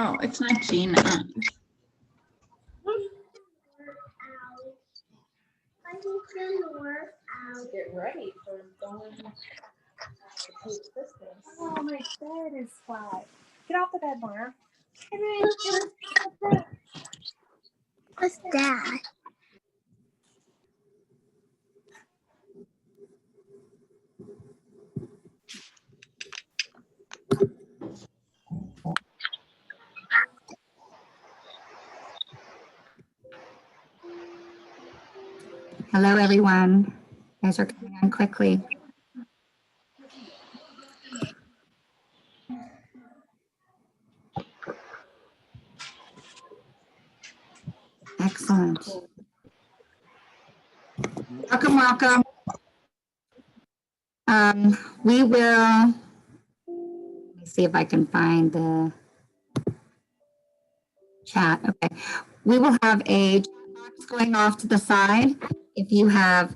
Oh, it's not Gina. Get ready for going to Christmas. Oh, my bed is flat. Get off the bed, Mara. What's that? Hello, everyone. You guys are coming on quickly. Excellent. Welcome, welcome. We will, let me see if I can find the chat. Okay. We will have a chat box going off to the side. If you have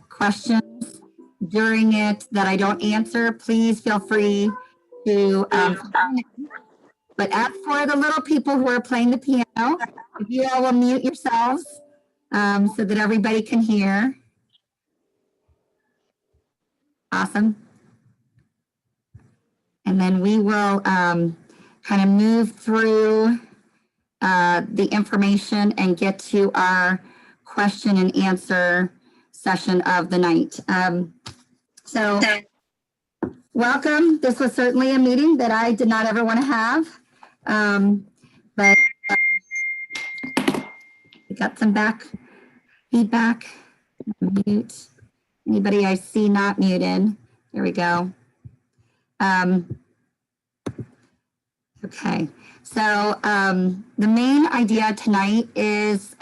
questions during it that I don't answer, please feel free to, but as for the little people who are playing the piano, if you all will mute yourselves so that everybody can hear. Awesome. And then we will kind of move through the information and get to our question and answer session of the night. So welcome. This was certainly a meeting that I did not ever want to have, but we got some feedback. Mute. Anybody I see not muted. There we go. Okay, so the main idea tonight is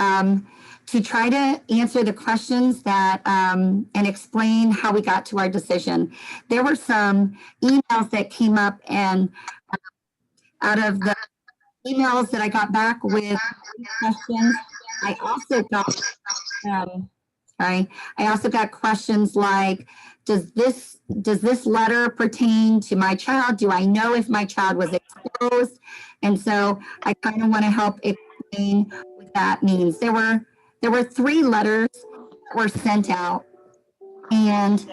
to try to answer the questions that and explain how we got to our decision. There were some emails that came up, and out of the emails that I got back with questions, I also got I also got questions like, does this letter pertain to my child? Do I know if my child was exposed? And so I kind of want to help explain what that means. There were 3 letters that were sent out, and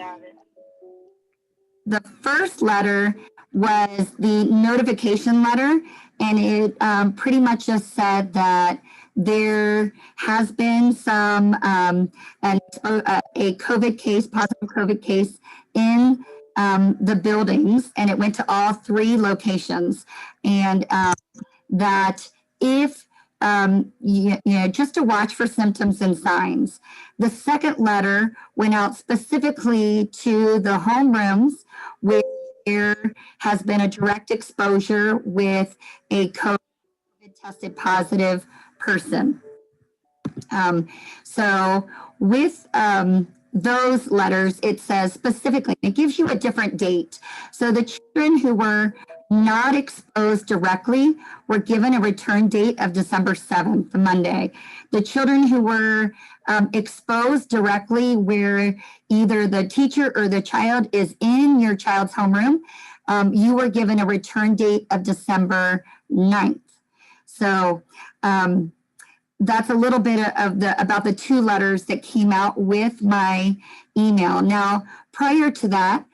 the first letter was the notification letter, and it pretty much just said that there has been some a COVID case, positive COVID case in the buildings, and it went to all 3 locations, and that if you know, just to watch for symptoms and signs. The second letter went out specifically to the homerooms where there has been a direct exposure with a COVID tested positive person. So with those letters, it says specifically, it gives you a different date. So the children who were not exposed directly were given a return date of December 7th, the Monday. The children who were exposed directly, where either the teacher or the child is in your child's homeroom, you were given a return date of December 9th. So that's a little bit of about the 2 letters that came out with my email. Now, prior to that,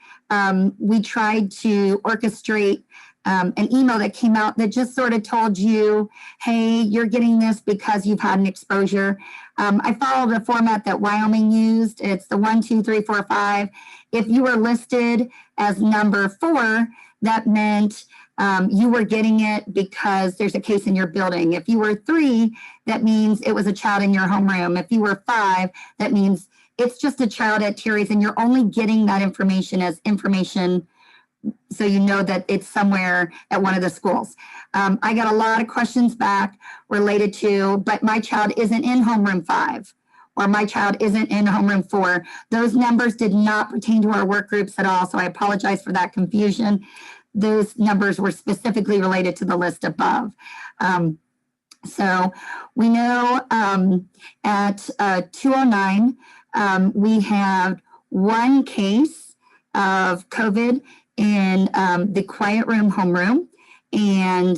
we tried to orchestrate an email that came out that just sort of told you, hey, you're getting this because you've had an exposure. I followed the format that Wyoming used. It's the 1, 2, 3, 4, 5. If you were listed as number 4, that meant you were getting it because there's a case in your building. If you were 3, that means it was a child in your homeroom. If you were 5, that means it's just a child at Terry's, and you're only getting that information as information so you know that it's somewhere at one of the schools. I got a lot of questions back related to, but my child isn't in homeroom 5, or my child isn't in homeroom 4. Those numbers did not pertain to our work groups at all, so I apologize for that confusion. Those numbers were specifically related to the list above. So we know at 209, we have 1 case of COVID in the quiet room homeroom, And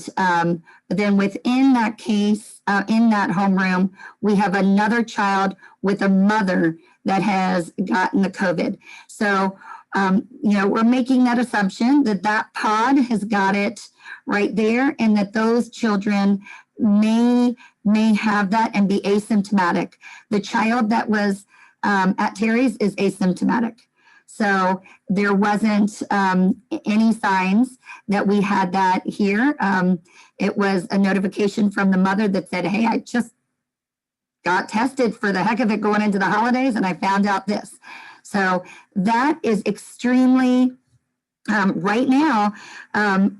then within that case, in that homeroom, we have another child with a mother that has gotten the COVID. So, we're making that assumption that that pod has got it right there, and that those children may have that and be asymptomatic. The child that was at Terry's is asymptomatic. So there wasn't any signs that we had that here. It was a notification from the mother that said, hey, I just got tested for the heck of it going into the holidays, and I found out this. So that is extremely, right now,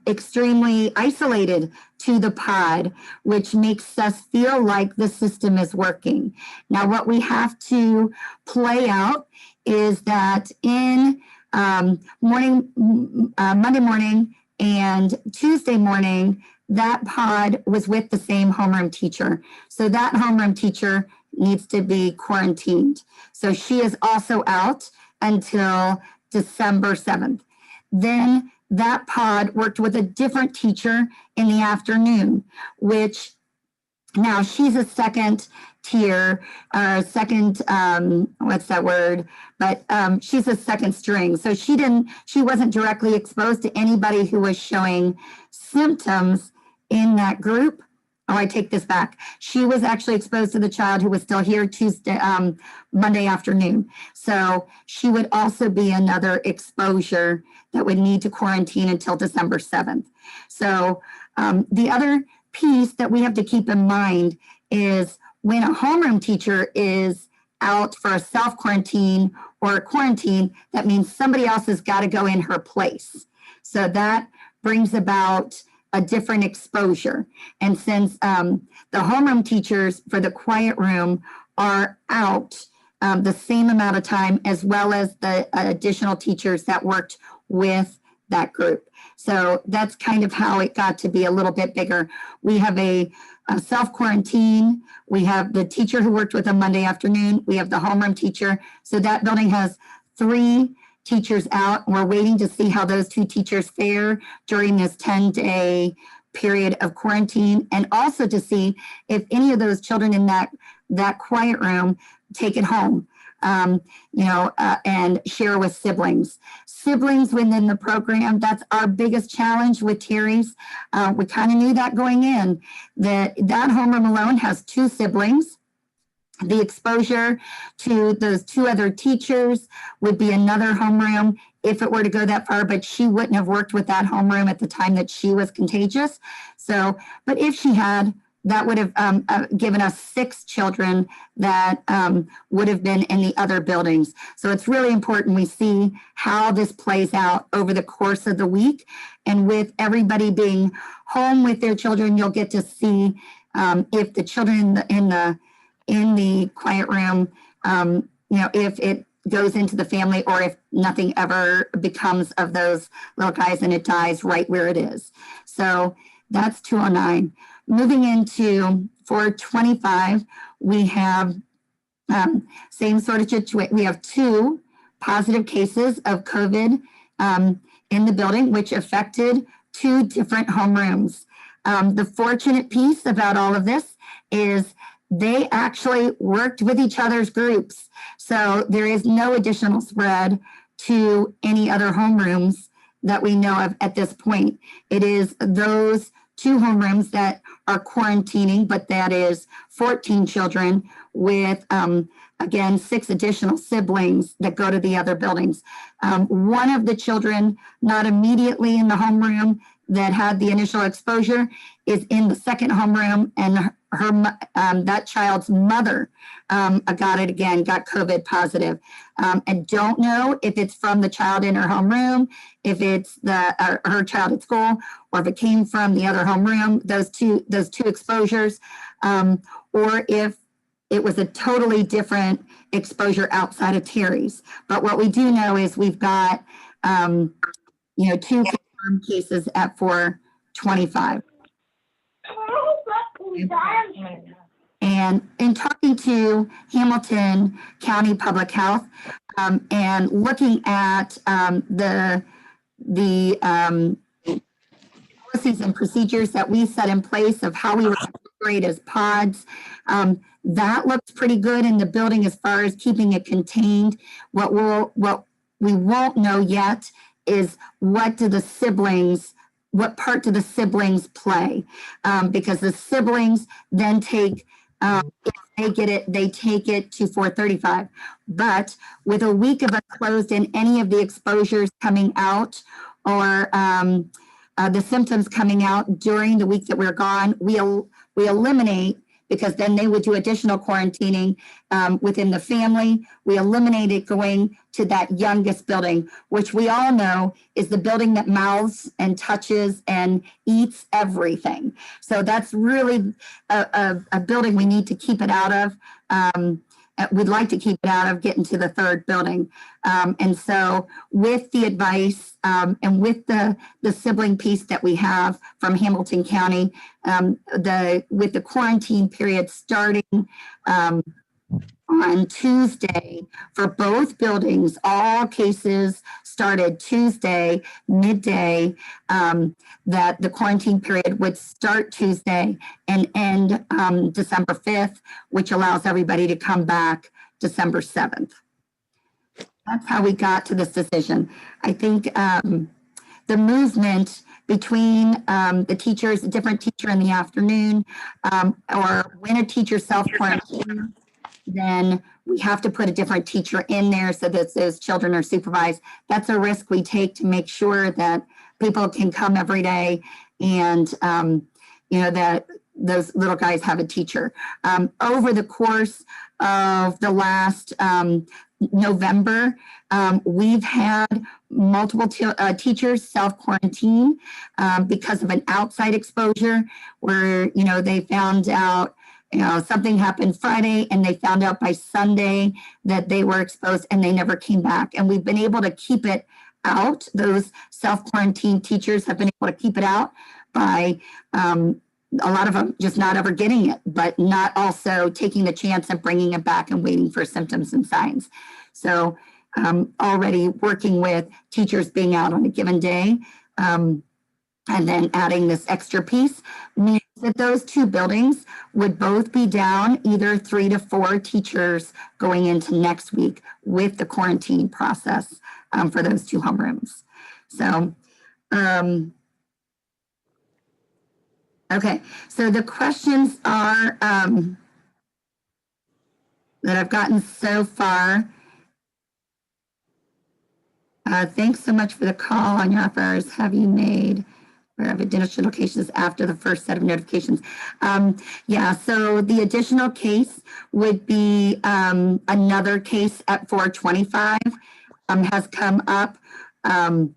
extremely isolated to the pod, which makes us feel like the system is working. Now, what we have to play out is that in Monday morning and Tuesday morning, that pod was with the same homeroom teacher. So that homeroom teacher needs to be quarantined. So she is also out until December 7th. Then that pod worked with a different teacher in the afternoon, which now she's a second tier, what's that word? But she's a second string. So she wasn't directly exposed to anybody who was showing symptoms in that group. Oh, I take this back. She was actually exposed to the child who was still here Monday afternoon. So she would also be another exposure that would need to quarantine until December 7th. So the other piece that we have to keep in mind is when a homeroom teacher is out for a self-quarantine or a quarantine, that means somebody else has got to go in her place. So that brings about a different exposure. And since the homeroom teachers for the quiet room are out the same amount of time, as well as the additional teachers that worked with that group. So that's kind of how it got to be a little bit bigger. We have a self-quarantine. We have the teacher who worked with them Monday afternoon. We have the homeroom teacher. So that building has 3 teachers out. We're waiting to see how those 2 teachers fare during this 10-day period of quarantine, and also to see if any of those children in that quiet room take it home, and share with siblings. Siblings within the program, that's our biggest challenge with Terry's. We kind of knew that going in, that homeroom alone has 2 siblings. The exposure to those 2 other teachers would be another homeroom if it were to go that far, but she wouldn't have worked with that homeroom at the time that she was contagious. So, but if she had, that would have given us 6 children that would have been in the other buildings. So it's really important we see how this plays out over the course of the week. And with everybody being home with their children, you'll get to see if the children in the quiet room, if it goes into the family or if nothing ever becomes of those little guys and it dies right where it is. So that's 209. Moving into 425, we have same sort of situation. We have 2 positive cases of COVID in the building, which affected 2 different homerooms. The fortunate piece about all of this is they actually worked with each other's groups. So there is no additional spread to any other homerooms that we know of at this point. It is those 2 homerooms that are quarantining, but that is 14 children with, again, 6 additional siblings that go to the other buildings. One of the children, not immediately in the homeroom that had the initial exposure, is in the second homeroom, and that child's mother got it again, got COVID positive. And don't know if it's from the child in her homeroom, if it's her child at school, or if it came from the other homeroom, those two exposures, or if it was a totally different exposure outside of Terry's. But what we do know is we've got 2 confirmed cases at 425. And in talking to Hamilton County Public Health and looking at the policies and procedures that we set in place of how we were operate as pods. That looks pretty good in the building as far as keeping it contained. What we won't know yet is what part do the siblings play? Because the siblings then take, if they get it, they take it to 435. But with a week of us closed and any of the exposures coming out or the symptoms coming out during the week that we're gone, we eliminate, because then they would do additional quarantining within the family. We eliminated going to that youngest building, which we all know is the building that mouths and touches and eats everything. So that's really a building we need to keep it out of. We'd like to keep it out of getting to the third building. And so with the advice and with the sibling piece that we have from Hamilton County, with the quarantine period starting on Tuesday for both buildings, all cases started Tuesday, midday, that the quarantine period would start Tuesday and end December 5th, which allows everybody to come back December 7th. That's how we got to this decision. I think the movement between the teachers, a different teacher in the afternoon, or when a teacher self-quarantines, then we have to put a different teacher in there so that those children are supervised. That's a risk we take to make sure that people can come every day and, that those little guys have a teacher. Over the course of the last November, we've had multiple teachers self-quarantine because of an outside exposure where, they found out something happened Friday and they found out by Sunday that they were exposed and they never came back. And we've been able to keep it out. Those self-quarantine teachers have been able to keep it out by a lot of them just not ever getting it, but not also taking the chance of bringing it back and waiting for symptoms and signs. So already working with teachers being out on a given day and then adding this extra piece means that those two buildings would both be down either 3 to 4 teachers going into next week with the quarantine process for those 2 homerooms. So, okay, so the questions are that I've gotten so far. Thanks so much for the call on your offers. Have you made of additional notifications after the first set of notifications? Yeah, so the additional case would be another case at 425 has come up. And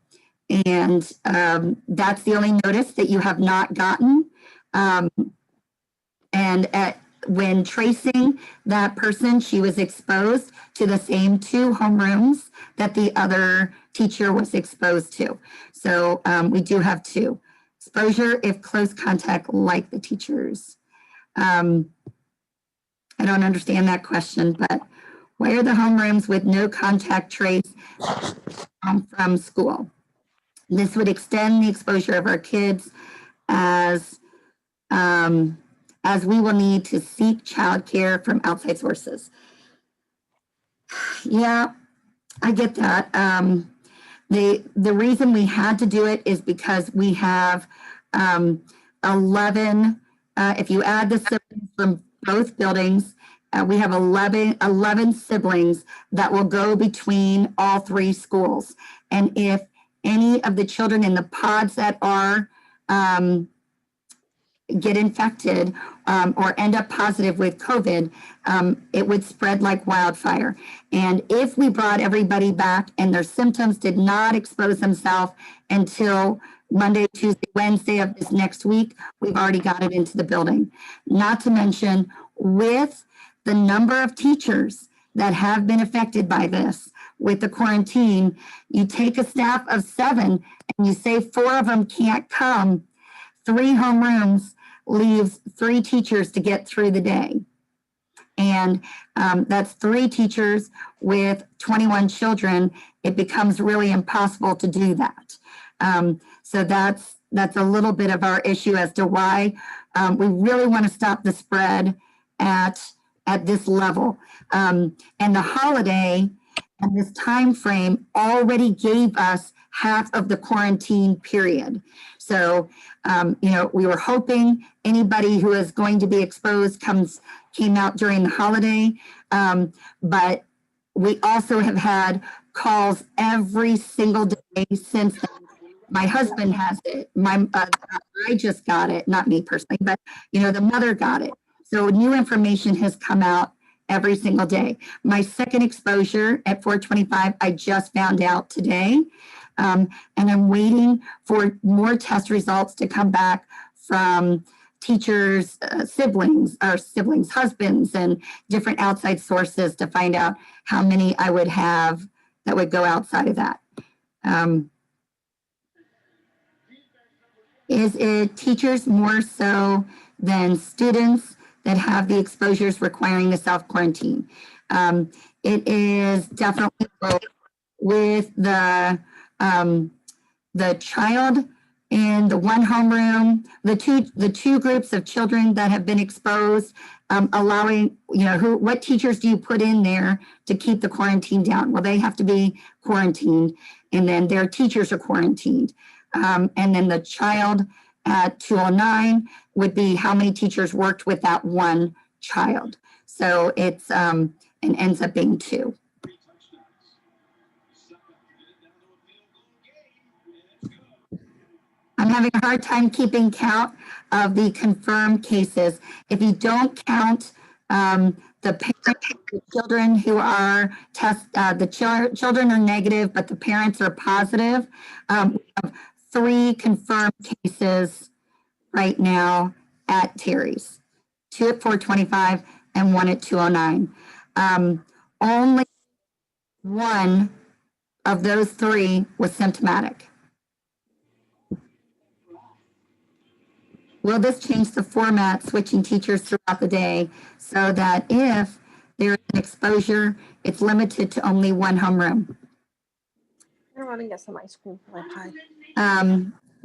that's the only notice that you have not gotten. And when tracing that person, she was exposed to the same 2 homerooms that the other teacher was exposed to. So we do have 2. Exposure if close contact like the teachers. I don't understand that question, but why are the homerooms with no contact trace from school? This would extend the exposure of our kids as we will need to seek childcare from outside sources. Yeah, I get that. The reason we had to do it is because we have 11, if you add the siblings from both buildings, we have 11 siblings that will go between all 3 schools. And if any of the children in the pods that are get infected or end up positive with COVID, it would spread like wildfire. And if we brought everybody back and their symptoms did not expose themselves until Monday, Tuesday, Wednesday of this next week, we've already got it into the building. Not to mention with the number of teachers that have been affected by this with the quarantine, you take a staff of 7 and you say 4 of them can't come, 3 homerooms leaves 3 teachers to get through the day. And that's 3 teachers with 21 children. It becomes really impossible to do that. So that's that's a little bit of our issue as to why we really want to stop the spread at this level. And the holiday and this time frame already gave us half of the quarantine period. So, we were hoping anybody who is going to be exposed came out during the holiday. But we also have had calls every single day since then. My husband has it. I just got it, not me personally, but the mother got it. So new information has come out every single day. My second exposure at 425, I just found out today. And I'm waiting for more test results to come back from teachers, siblings, husbands, and different outside sources to find out how many I would have that would go outside of that. Is it teachers more so than students that have the exposures requiring the self-quarantine? It is definitely both. With the child in the one homeroom, the two groups of children that have been exposed, allowing, what teachers do you put in there to keep the quarantine down? Well, they have to be quarantined, and then their teachers are quarantined. And then the child at 209 would be how many teachers worked with that one child. So it's, and ends up being 2. I'm having a hard time keeping count of the confirmed cases. If you don't count the parents, the children who are children are negative, but the parents are positive, we have 3 confirmed cases right now at Terry's, 2 at 425 and 1 at 209. Only 1 of those 3 was symptomatic. Will this change the format, switching teachers throughout the day, so that if there is an exposure, it's limited to only 1 homeroom? I want to get some ice cream for my pie.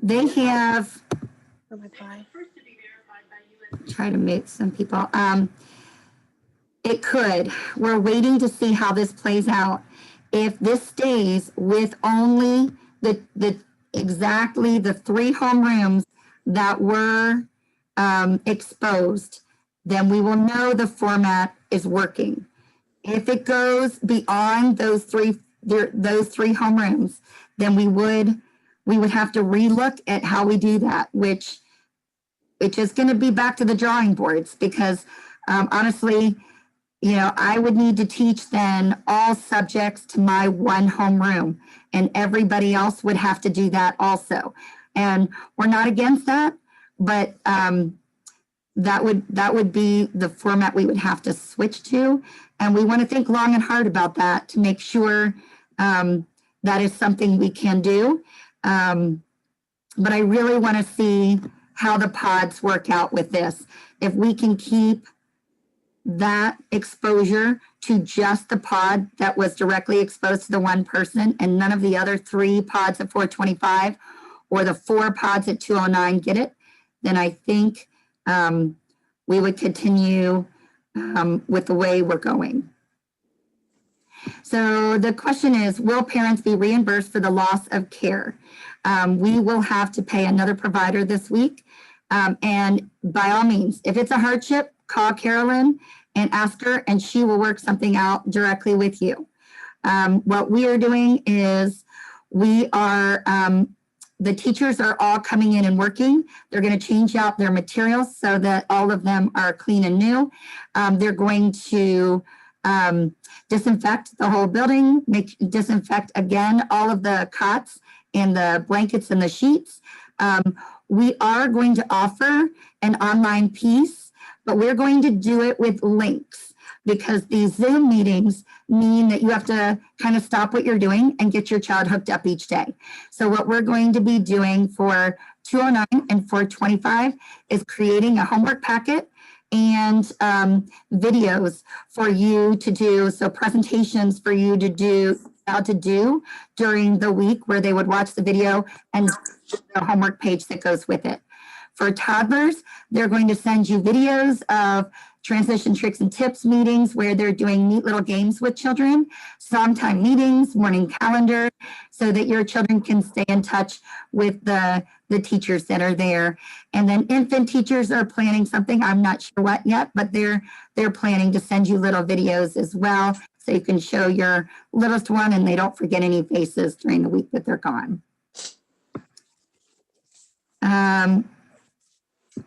They have, For my pie. try to make some people, it could. We're waiting to see how this plays out. If this stays with only exactly the 3 homerooms that were exposed, then we will know the format is working. If it goes beyond those three homerooms, then we would have to relook at how we do that, which is going to be back to the drawing boards, because honestly, I would need to teach then all subjects to my 1 homeroom, and everybody else would have to do that also. And we're not against that, but that would be the format we would have to switch to. And we want to think long and hard about that to make sure that is something we can do. But I really want to see how the pods work out with this. If we can keep that exposure to just the pod that was directly exposed to the 1 person, and none of the other 3 pods at 425 or the 4 pods at 209 get it, then I think we would continue with the way we're going. So the question is, will parents be reimbursed for the loss of care? We will have to pay another provider this week. And by all means, if it's a hardship, call Carolyn and ask her, and she will work something out directly with you. What we are doing is the teachers are all coming in and working. They're going to change out their materials so that all of them are clean and new. They're going to disinfect the whole building, disinfect again all of the cots and the blankets and the sheets. We are going to offer an online piece, but we're going to do it with links, because these Zoom meetings mean that you have to kind of stop what you're doing and get your child hooked up each day. So what we're going to be doing for 209 and 425 is creating a homework packet and videos for you to do, so presentations for you to do allowed to do during the week, where they would watch the video and the homework page that goes with it. For toddlers, they're going to send you videos of transition tricks and tips meetings where they're doing neat little games with children, song time meetings, morning calendar, so that your children can stay in touch with the teachers that are there. And then infant teachers are planning something, I'm not sure what yet, but they're planning to send you little videos as well, so you can show your littlest one and they don't forget any faces during the week that they're gone.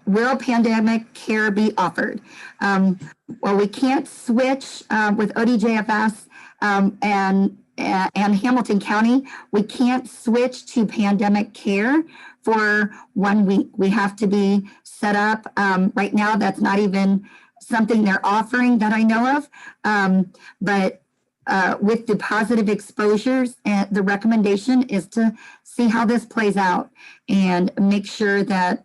Will pandemic care be offered? Well, we can't switch with ODJFS and Hamilton County. We can't switch to pandemic care for 1 week. We have to be set up. Right now, that's not even something they're offering that I know of. But with the positive exposures, the recommendation is to see how this plays out and make sure that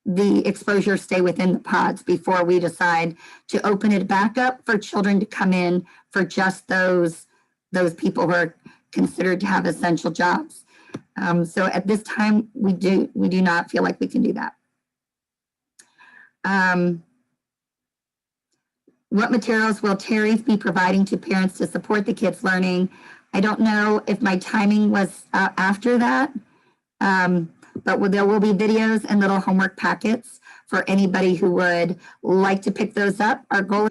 the exposures stay within the pods before we decide to open it back up for children to come in for just those people who are considered to have essential jobs. So at this time, we do not feel like we can do that. What materials will Terry's be providing to parents to support the kids' learning? I don't know if my timing was after that. But there will be videos and little homework packets for anybody who would like to pick those up. Our goal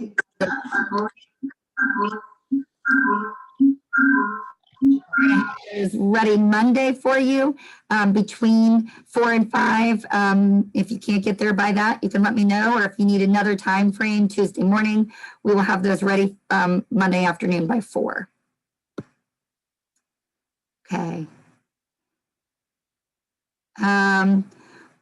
is ready Monday for you between 4 and 5. If you can't get there by that, you can let me know, or if you need another time frame, Tuesday morning, we will have those ready Monday afternoon by 4. Okay.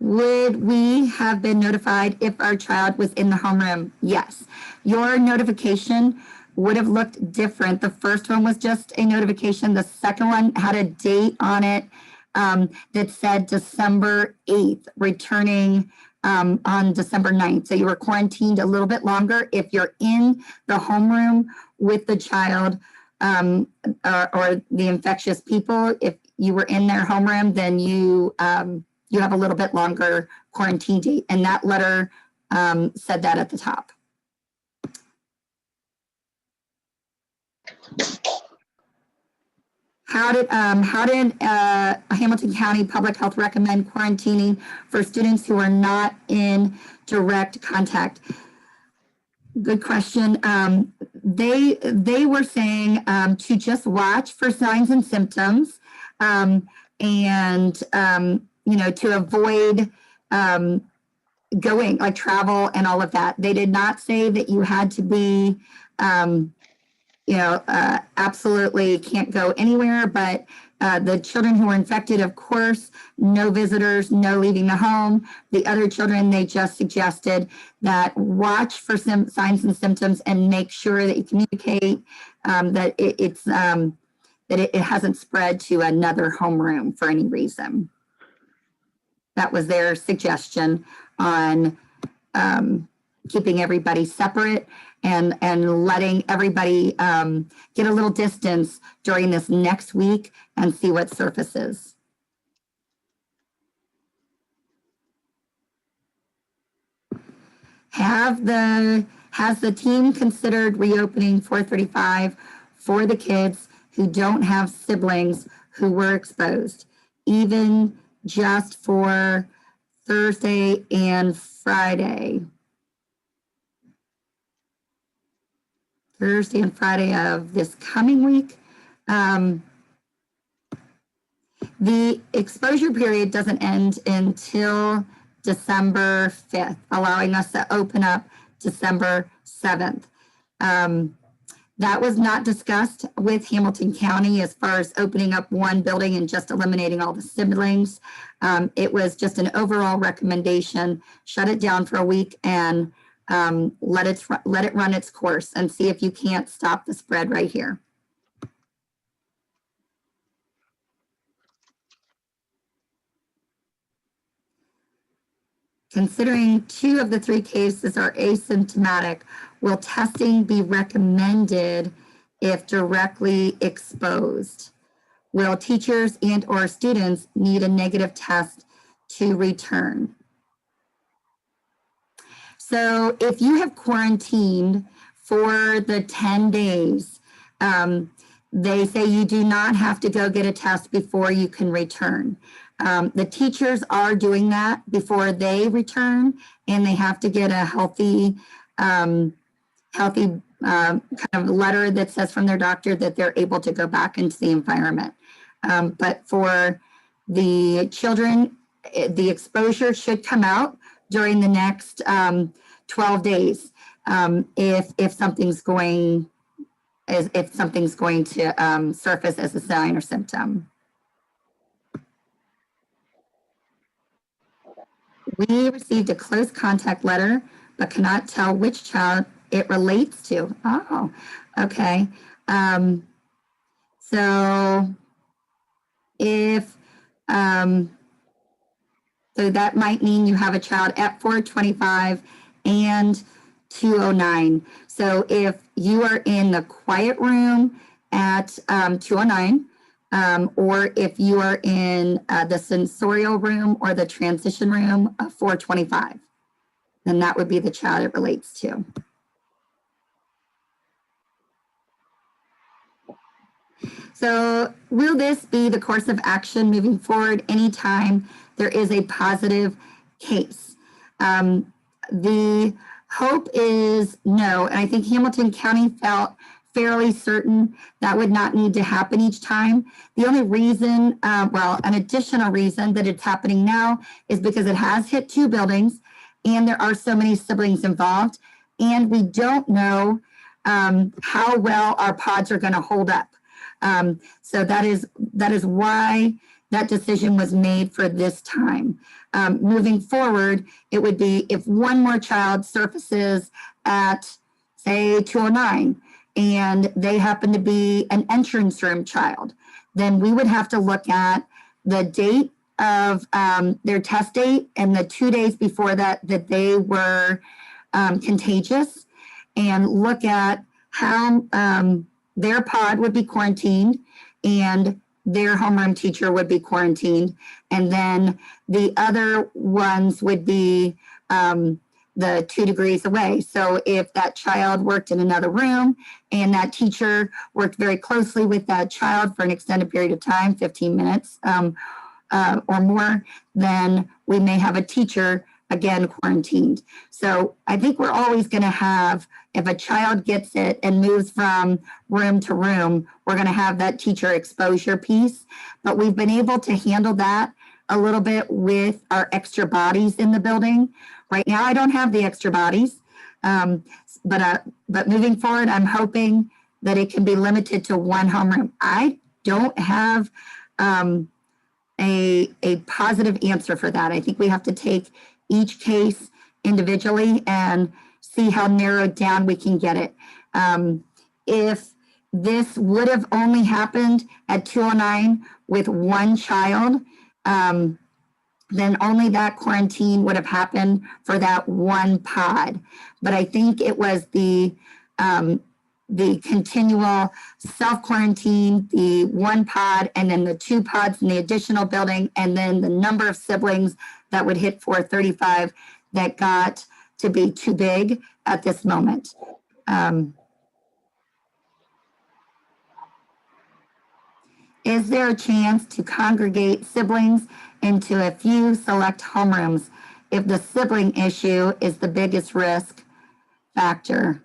Would we have been notified if our child was in the homeroom? Yes. Your notification would have looked different. The first one was just a notification. The second one had a date on it that said December 8th, returning on December 9th. So you were quarantined a little bit longer if you're in the homeroom with the child or the infectious people. If you were in their homeroom, then you have a little bit longer quarantine date, and that letter said that at the top. How did Hamilton County Public Health recommend quarantining for students who are not in direct contact? Good question. They were saying to just watch for signs and symptoms, and to avoid going, like travel and all of that. They did not say that you had to be absolutely can't go anywhere, but the children who were infected, of course, no visitors, no leaving the home. The other children, they just suggested that watch for some signs and symptoms and make sure that you communicate that it hasn't spread to another homeroom for any reason. That was their suggestion on keeping everybody separate and letting everybody get a little distance during this next week and see what surfaces. Has the team considered reopening 435 for the kids who don't have siblings who were exposed, even just for Thursday and Friday? Thursday and Friday of this coming week. The exposure period doesn't end until December 5th, allowing us to open up December 7th. That was not discussed with Hamilton County as far as opening up one building and just eliminating all the siblings. It was just an overall recommendation, shut it down for a week and let it run its course and see if you can't stop the spread right here. Considering 2 of the 3 cases are asymptomatic, will testing be recommended if directly exposed? Will teachers and or students need a negative test to return? So if you have quarantined for the 10 days, they say you do not have to go get a test before you can return. The teachers are doing that before they return, and they have to get a healthy kind of letter that says from their doctor that they're able to go back into the environment. But for the children, the exposure should come out during the next 12 days if something's going to surface as a sign or symptom. We received a close contact letter, but cannot tell which child it relates to. Oh, okay. So if, so that might mean you have a child at 425 and 209. So if you are in the quiet room at 209, or if you are in the sensorial room or the transition room of 425, then that would be the child it relates to. So will this be the course of action moving forward anytime there is a positive case? The hope is no, and I think Hamilton County felt fairly certain that would not need to happen each time. The only reason, well, an additional reason that it's happening now is because it has hit 2 buildings and there are so many siblings involved, and we don't know how well our pods are going to hold up. So that is why that decision was made for this time. Moving forward, it would be if one more child surfaces at, say, 209, and they happen to be an entrance room child, then we would have to look at the date of their test date and the 2 days before that they were contagious, and look at how their pod would be quarantined and their homeroom teacher would be quarantined. And then the other ones would be the 2 degrees away. So if that child worked in another room and that teacher worked very closely with that child for an extended period of time, 15 minutes or more, then we may have a teacher again quarantined. So I think we're always going to have, if a child gets it and moves from room to room, we're going to have that teacher exposure piece. But we've been able to handle that a little bit with our extra bodies in the building. Right now, I don't have the extra bodies, but moving forward, I'm hoping that it can be limited to 1 homeroom. I don't have a positive answer for that. I think we have to take each case individually and see how narrowed down we can get it. If this would have only happened at 209 with 1 child, then only that quarantine would have happened for that 1 pod. But I think it was the continual self-quarantine, the 1 pod, and then the 2 pods in the additional building, and then the number of siblings that would hit 435 that got to be too big at this moment. Is there a chance to congregate siblings into a few select homerooms if the sibling issue is the biggest risk factor?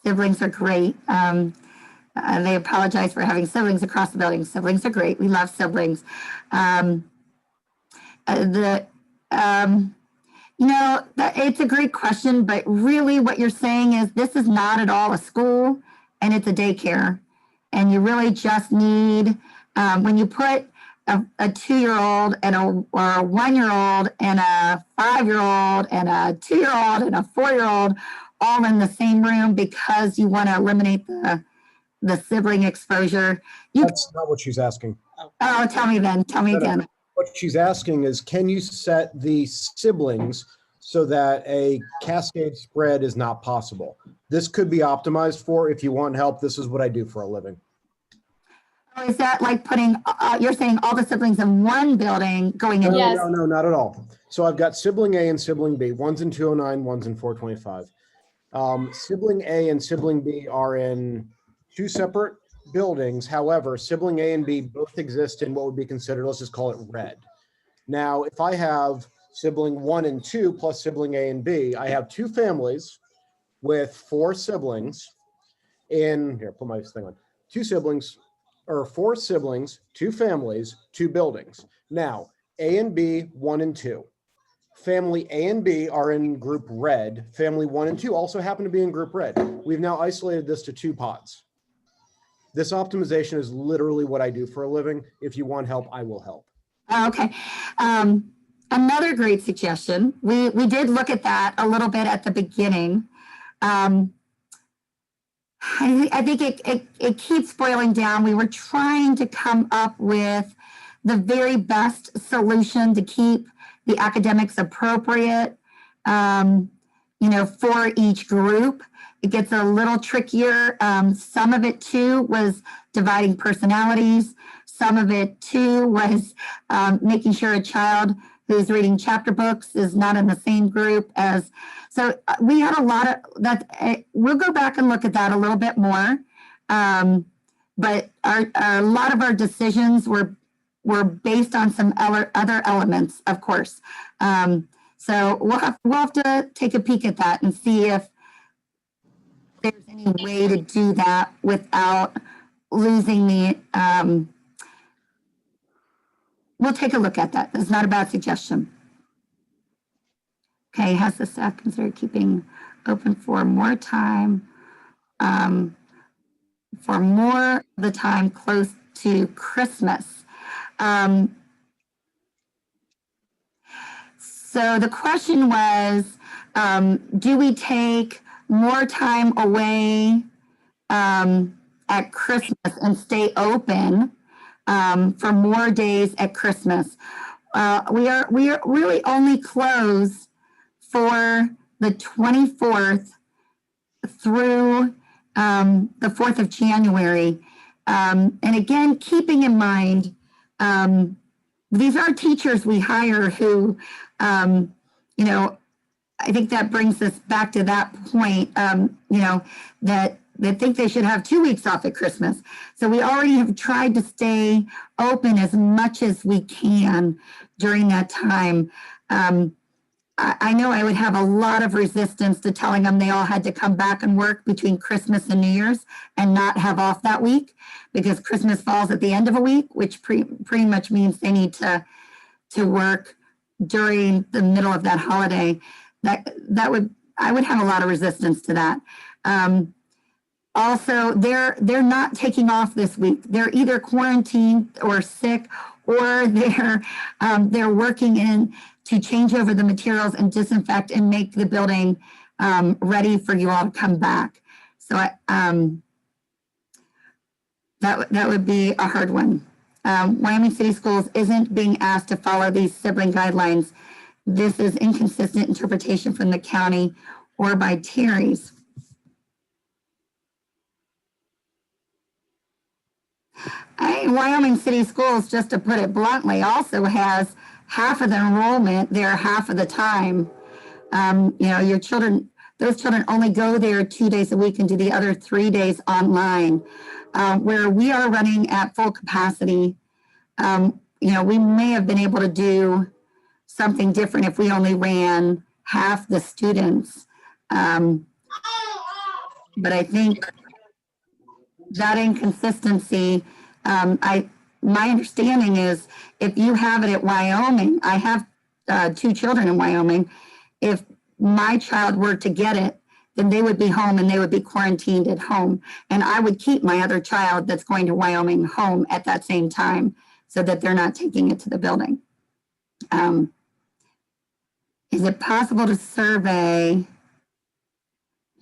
Siblings are great. They apologize for having siblings across the building. Siblings are great. We love siblings. It's a great question, but really what you're saying is this is not at all a school and it's a daycare. And you really just need, when you put a 2-year-old and or a 1-year-old and a 5-year-old and a 2-year-old and a 4-year-old all in the same room because you want to eliminate the sibling exposure. That's not what she's asking. Oh, tell me then. Tell me again. What she's asking is, can you set the siblings so that a cascade spread is not possible. This could be optimized for, if you want help, this is what I do for a living. Oh, is that like putting, you're saying all the siblings in one building going in? Yes. No, not at all. So I've got sibling A and sibling B. One's in 209, one's in 425. Sibling A and sibling B are in two separate buildings. However, sibling A and B both exist in what would be considered, let's just call it red. Now, if I have sibling 1 and 2 plus sibling A and B, I have two families with 4 siblings in, here, put my thing on, 2 siblings, or 4 siblings, 2 families, 2 buildings. Now, A and B, 1 and 2. Family A and B are in group red. Family 1 and 2 also happen to be in group red. We've now isolated this to 2 pods. This optimization is literally what I do for a living. If you want help, I will help. Okay. Another great suggestion. We did look at that a little bit at the beginning. I think it keeps boiling down. We were trying to come up with the very best solution to keep the academics appropriate, for each group. It gets a little trickier. Some of it too was dividing personalities. Some of it too was making sure a child who's reading chapter books is not in the same group as. So we had a lot of that. We'll go back and look at that a little bit more. But a lot of our decisions were based on some other elements, of course. So we'll have to take a peek at that and see if there's any way to do that without losing the. We'll take a look at that. That's not a bad suggestion. Okay, has the staff considered keeping open for more time, for more of the time close to Christmas? So the question was, do we take more time away at Christmas and stay open for more days at Christmas? We are really only closed for the 24th through the 4th of January. And again, keeping in mind, these are teachers we hire who, I think that brings us back to that point, that think they should have 2 weeks off at Christmas. So we already have tried to stay open as much as we can during that time. I know I would have a lot of resistance to telling them they all had to come back and work between Christmas and New Year's and not have off that week, because Christmas falls at the end of a week, which pretty much means they need to work during the middle of that holiday. I would have a lot of resistance to that. Also, they're not taking off this week. They're either quarantined or sick, or they're working in to change over the materials and disinfect and make the building ready for you all to come back. So that would be a hard one. Wyoming City Schools isn't being asked to follow these sibling guidelines. This is inconsistent interpretation from the county or by Terry's. Wyoming City Schools, just to put it bluntly, also has half of the enrollment there half of the time. Your children, those children only go there 2 days a week and do the other 3 days online. Where we are running at full capacity, we may have been able to do something different if we only ran half the students. But I think that inconsistency, my understanding is if you have it at Wyoming, I have 2 children in Wyoming. If my child were to get it, then they would be home and they would be quarantined at home. And I would keep my other child that's going to Wyoming home at that same time so that they're not taking it to the building. Is it possible to survey, in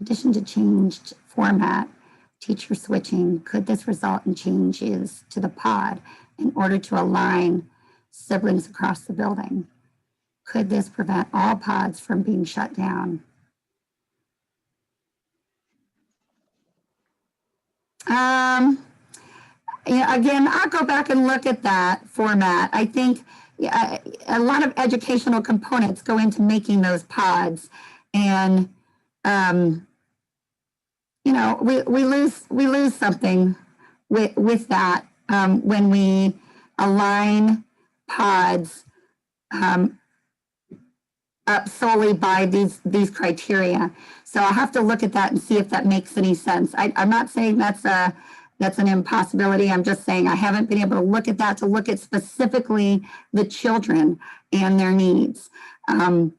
addition to changed format, teacher switching, could this result in changes to the pod in order to align siblings across the building? Could this prevent all pods from being shut down? Yeah, again, I'll go back and look at that format. I think a lot of educational components go into making those pods, and you know, we lose something with that when we align pods up solely by these criteria. So I'll have to look at that and see if that makes any sense. I'm not saying that's an impossibility. I'm just saying I haven't been able to look at that, to look at specifically the children and their needs. I'm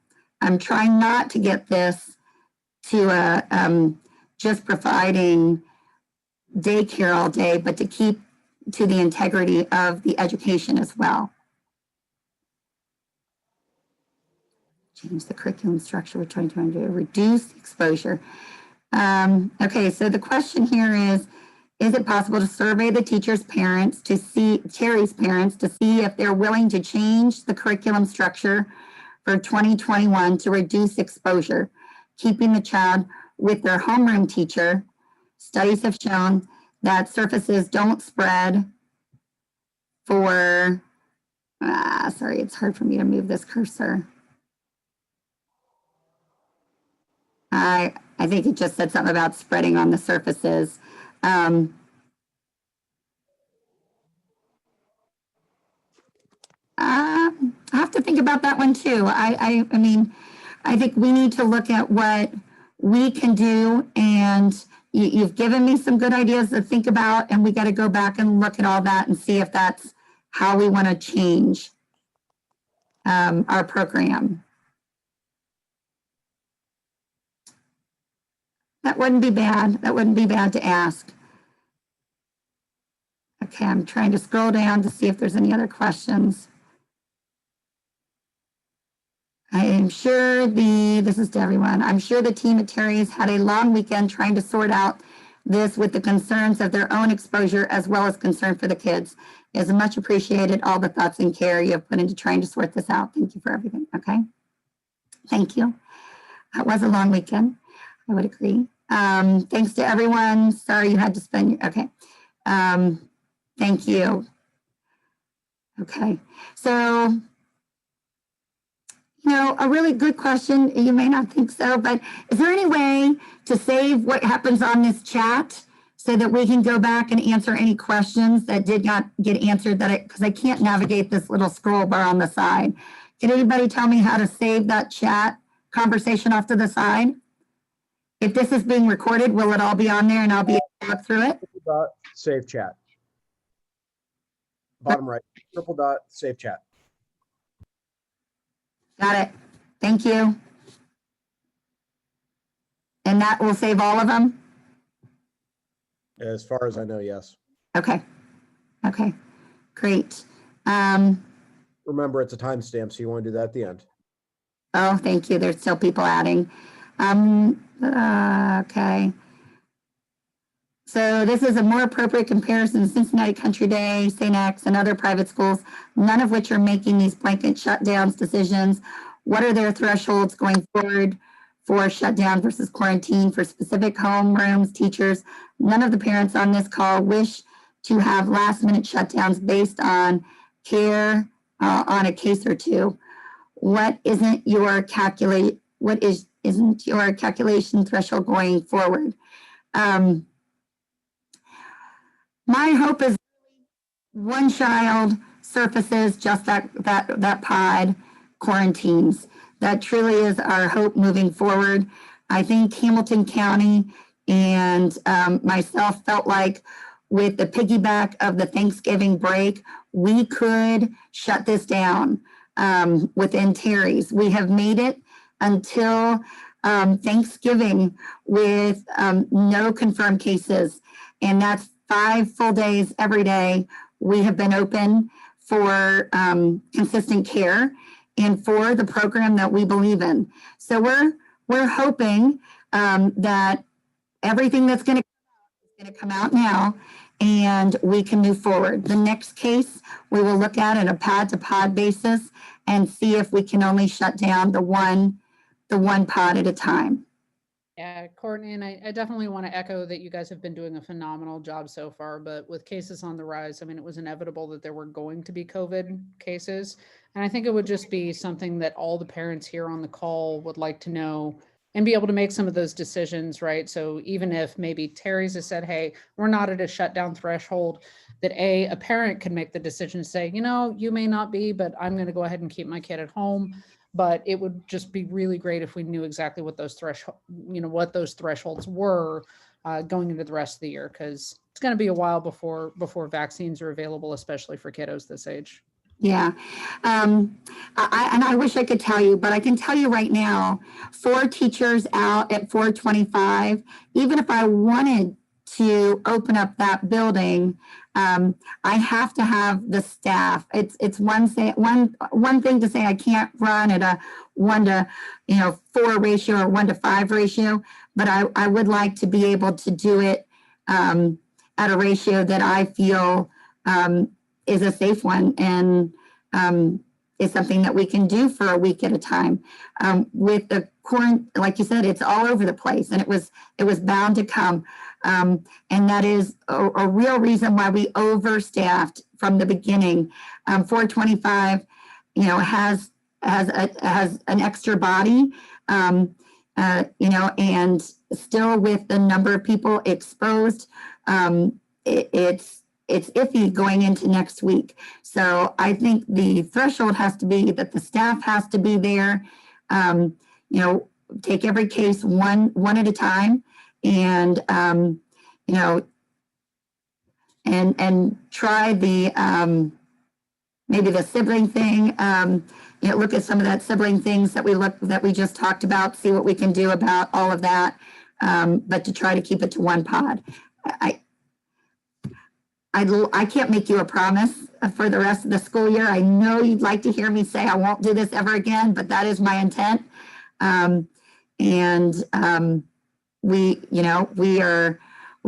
trying not to get this to just providing daycare all day, but to keep to the integrity of the education as well. Change the curriculum structure. We're trying to reduce exposure. Okay, so the question here is it possible to survey the teacher's parents to see, Terry's parents, to see if they're willing to change the curriculum structure for 2021 to reduce exposure, keeping the child with their homeroom teacher? Studies have shown that surfaces don't spread for, sorry, it's hard for me to move this cursor. I think it just said something about spreading on the surfaces. I have to think about that one too. I mean, I think we need to look at what we can do, and you've given me some good ideas to think about, and we got to go back and look at all that and see if that's how we want to change our program. That wouldn't be bad. That wouldn't be bad to ask. Okay, I'm trying to scroll down to see if there's any other questions. I am sure this is to everyone. I'm sure the team at Terry's had a long weekend trying to sort out this with the concerns of their own exposure as well as concern for the kids. It is much appreciated, all the thoughts and care you have put into trying to sort this out. Thank you for everything. Okay. Thank you. That was a long weekend. I would agree. Thanks to everyone. Sorry you had to spend your, okay. Thank you. Okay. So, you know, a really good question. You may not think so, but is there any way to save what happens on this chat so that we can go back and answer any questions that did not get answered, because I can't navigate this little scroll bar on the side. Can anybody tell me how to save that chat conversation off to the side? If this is being recorded, will it all be on there and I'll be able to look through it? Save chat. Bottom right, triple dot, save chat. Got it. Thank you. And that will save all of them? As far as I know, yes. Okay. Okay. Great. Remember, it's a timestamp, so you want to do that at the end. Oh, thank you. There's still people adding. Okay. So this is a more appropriate comparison to Cincinnati Country Day, St. X, and other private schools, none of which are making these blanket shutdowns decisions. What are their thresholds going forward for shutdown versus quarantine for specific homerooms, teachers? None of the parents on this call wish to have last minute shutdowns based on care on a case or two. What isn't your isn't your calculation threshold going forward? My hope is one child surfaces, just that pod quarantines. That truly is our hope moving forward. I think Hamilton County and myself felt like with the piggyback of the Thanksgiving break, we could shut this down within Terry's. We have made it until Thanksgiving with no confirmed cases, and that's 5 full days every day. We have been open for consistent care and for the program that we believe in. So we're hoping that everything that's going to come out now, and we can move forward. The next case we will look at on a pod to pod basis and see if we can only shut down the one pod at a time. Yeah, Courtney, and I definitely want to echo that you guys have been doing a phenomenal job so far, but with cases on the rise, I mean, it was inevitable that there were going to be COVID cases. And I think it would just be something that all the parents here on the call would like to know and be able to make some of those decisions, right? So even if maybe Terry's has said, hey, we're not at a shutdown threshold, that a parent can make the decision to say, you know, you may not be, but I'm going to go ahead and keep my kid at home. But it would just be really great if we knew exactly what those thresholds were going into the rest of the year, because it's going to be a while before vaccines are available, especially for kiddos this age. Yeah. I wish I could tell you, but I can tell you right now, 4 teachers out at 425, even if I wanted to open up that building, I have to have the staff. It's one thing to say I can't run at a 1-to-4 ratio or 1-to-5 ratio, but I would like to be able to do it at a ratio that I feel is a safe one and is something that we can do for a week at a time. With the quarantine, like you said, it's all over the place, and it was bound to come. And that is a real reason why we overstaffed from the beginning. 425, has an extra body, and still with the number of people exposed, it's iffy going into next week. So I think the threshold has to be that the staff has to be there, take every case one at a time, and and try the maybe the sibling thing. Look at some of that sibling things that we just talked about. See what we can do about all of that, but to try to keep it to one pod. I can't make you a promise for the rest of the school year. I know you'd like to hear me say I won't do this ever again, but that is my intent. We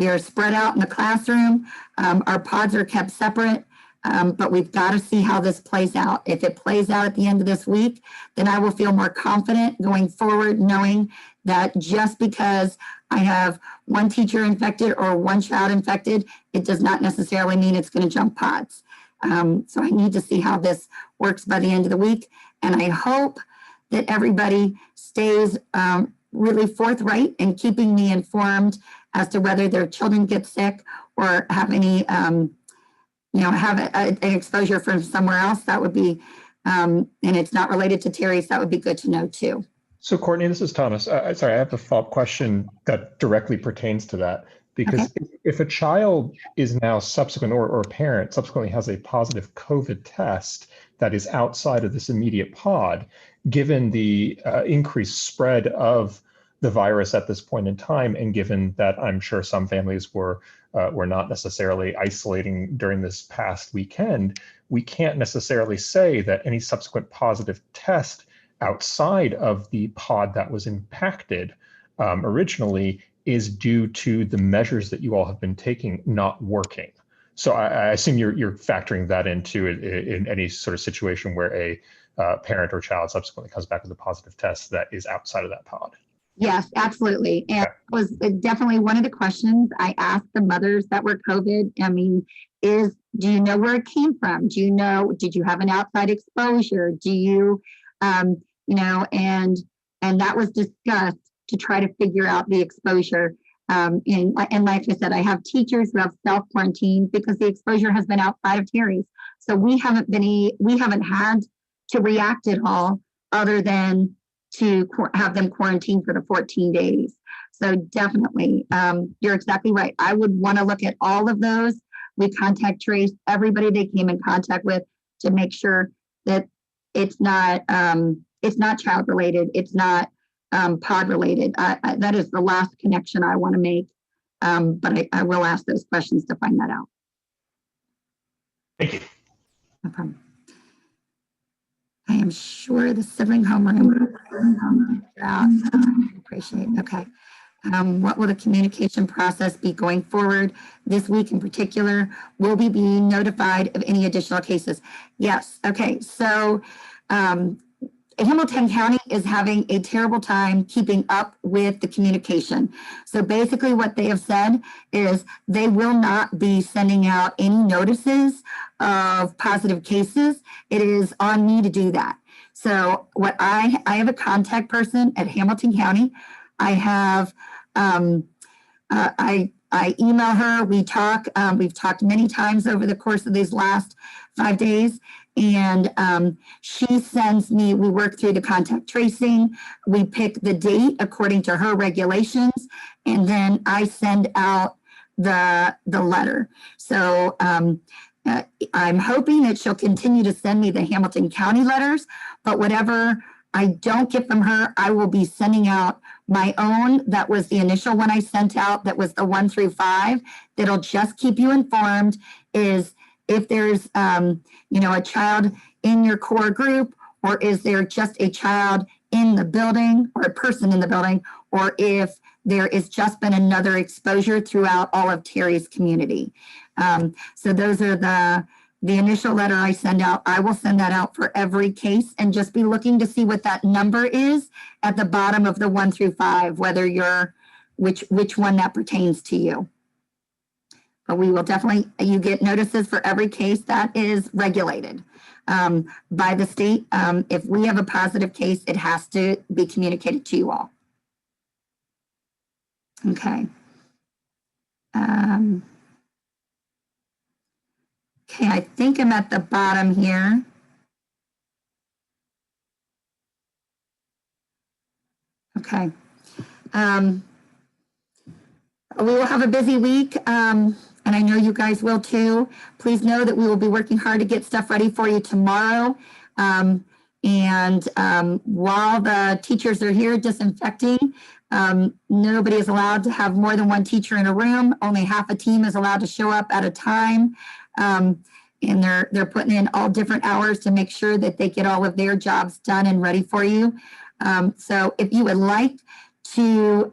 are spread out in the classroom. Our pods are kept separate, but we've got to see how this plays out. If it plays out at the end of this week, then I will feel more confident going forward, knowing that just because I have one teacher infected or one child infected, it does not necessarily mean it's going to jump pods. So I need to see how this works by the end of the week. And I hope that everybody stays really forthright in keeping me informed as to whether their children get sick or have any, have an exposure from somewhere else. That would be, and it's not related to Terry's, that would be good to know too. So Courtney, this is Thomas. Sorry, I have a follow-up question that directly pertains to that. Because if a child is now subsequent or a parent subsequently has a positive COVID test that is outside of this immediate pod, given the increased spread of the virus at this point in time, and given that I'm sure some families were not necessarily isolating during this past weekend, we can't necessarily say that any subsequent positive test outside of the pod that was impacted originally is due to the measures that you all have been taking not working. So I assume you're factoring that into in any sort of situation where a parent or child subsequently comes back with a positive test that is outside of that pod. Yes, absolutely. And it was definitely one of the questions I asked the mothers that were COVID. I mean, do you know where it came from? Do you know, did you have an outside exposure? Do you, and that was discussed to try to figure out the exposure. And like I said, I have teachers who have self-quarantined because the exposure has been outside of Terry's. So we haven't had to react at all other than to have them quarantined for the 14 days. So definitely, you're exactly right. I would want to look at all of those. We contact trace everybody they came in contact with to make sure that it's not child related. It's not pod related. That is the last connection I want to make. But I will ask those questions to find that out. Thank you. No problem. I am sure the sibling homeroom. Appreciate. Okay. What will the communication process be going forward this week in particular? Will we be notified of any additional cases? Yes. Okay. So Hamilton County is having a terrible time keeping up with the communication. So basically what they have said is they will not be sending out any notices of positive cases. It is on me to do that. So what I have a contact person at Hamilton County. I have, I email her, we talk, we've talked many times over the course of these last 5 days. And she sends me, we work through the contact tracing, we pick the date according to her regulations, and then I send out the letter. So I'm hoping that she'll continue to send me the Hamilton County letters, but whatever I don't get from her, I will be sending out my own. That was the initial one I sent out, that was the 1 through 5, that'll just keep you informed is if there's, a child in your core group, or is there just a child in the building or a person in the building, or if there is just been another exposure throughout all of Terry's community. So those are the initial letter I send out. I will send that out for every case and just be looking to see what that number is at the bottom of the 1 through 5, whether you're, which one that pertains to you. But we will definitely, you get notices for every case that is regulated by the state. If we have a positive case, it has to be communicated to you all. Okay. Okay, I think I'm at the bottom here. Okay. We will have a busy week, and I know you guys will too. Please know that we will be working hard to get stuff ready for you tomorrow. While the teachers are here disinfecting, nobody is allowed to have more than one teacher in a room. Only half a team is allowed to show up at a time. And they're putting in all different hours to make sure that they get all of their jobs done and ready for you. So if you would like to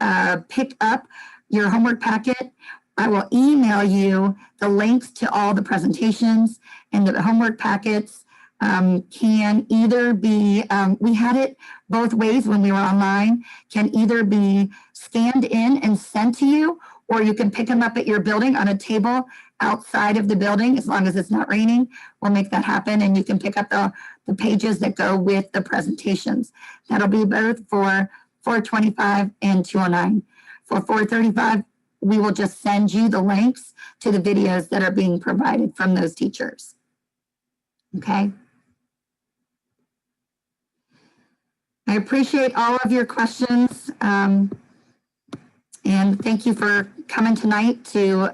pick up your homework packet, I will email you the links to all the presentations, and the homework packets can either be, we had it both ways when we were online, can either be scanned in and sent to you, or you can pick them up at your building on a table outside of the building, as long as it's not raining. We'll make that happen, and you can pick up the pages that go with the presentations. That'll be both for 425 and 209. For 435, we will just send you the links to the videos that are being provided from those teachers. Okay. I appreciate all of your questions. And thank you for coming tonight to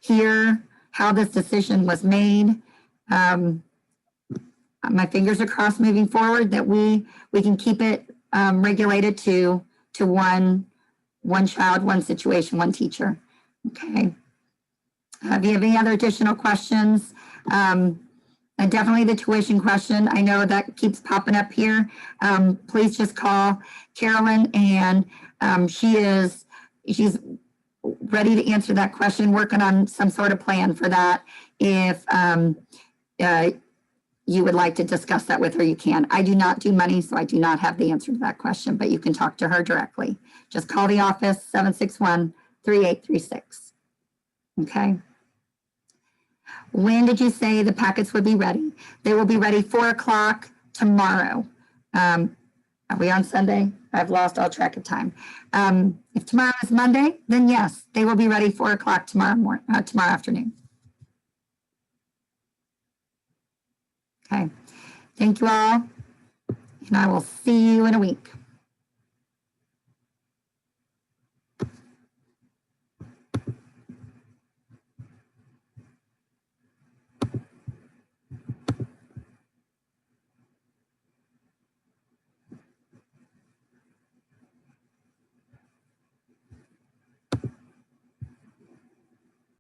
hear how this decision was made. My fingers are crossed moving forward that we can keep it regulated to one child, one situation, one teacher. Okay. If you have any other additional questions, and definitely the tuition question, I know that keeps popping up here. Please just call Carolyn, and she's ready to answer that question, working on some sort of plan for that. If you would like to discuss that with her, you can. I do not do money, so I do not have the answer to that question, but you can talk to her directly. Just call the office, 761-3836. Okay. When did you say the packets would be ready? They will be ready 4 o'clock tomorrow. Are we on Sunday? I've lost all track of time. If tomorrow is Monday, then yes, they will be ready 4 o'clock tomorrow afternoon. Okay. Thank you all, and I will see you in a week.